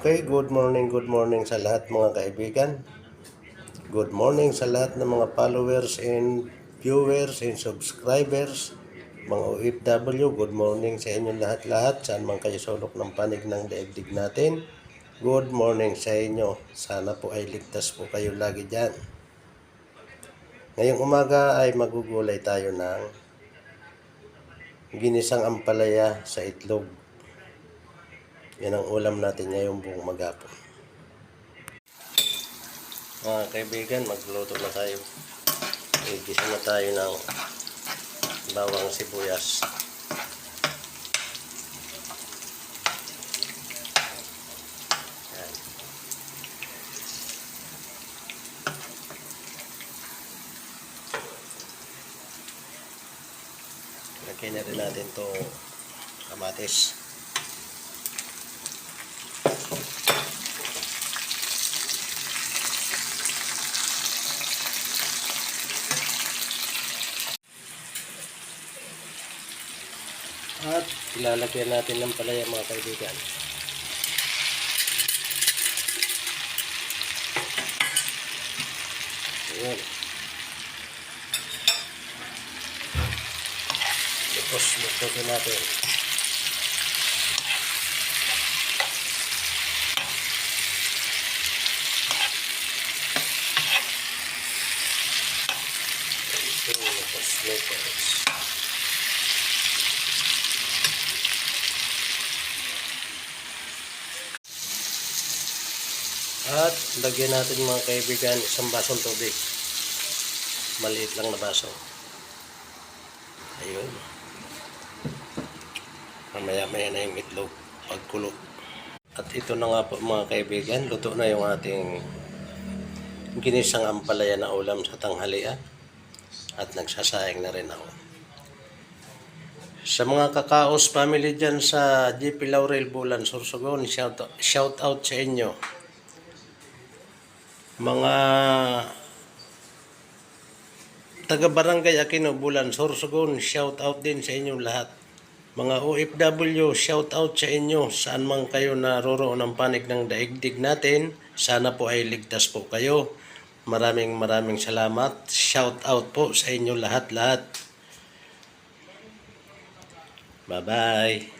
Okay, good morning sa lahat mga kaibigan. Good morning sa lahat ng mga followers and viewers and subscribers. Mga OFW, good morning sa inyo lahat-lahat. Saan man kayo sulok ng panig ng daigdig natin. Good morning sa inyo. Sana po ay ligtas po kayo lagi dyan. Ngayong umaga ay magugulay tayo ng ginisang ampalaya sa itlog. Yan ang ulam natin ngayong buong maghapon. Mga kaibigan, magluto na tayo. Igisa na tayo ng bawang sibuyas. Yan. Lagyan na rin natin itong kamatis. At ilalagyan natin ng palaya mga kaibigan. Ayan. Tapos lutuin natin. Tapos at lagyan natin mga kaibigan isang basong tubig. Maliit lang na baso. Ayun. Mamaya-maya na yung itlog pagkulo. At ito na nga po mga kaibigan, luto na yung ating ginisang ampalaya na ulam sa tanghalian. At nagsasayang na rin ako. Sa mga Kakaos family dyan sa GP Laurel Bulan, Sorsogon, shout out sa inyo. Mga taga-barangay Aquino, Bulan, Sorsogon, shout out din sa inyong lahat. Mga OFW, shout out sa inyo. Saan man kayo naroroon ng panig ng daigdig natin, sana po ay ligtas po kayo. Maraming salamat. Shout out po sa inyo lahat-lahat. Bye-bye.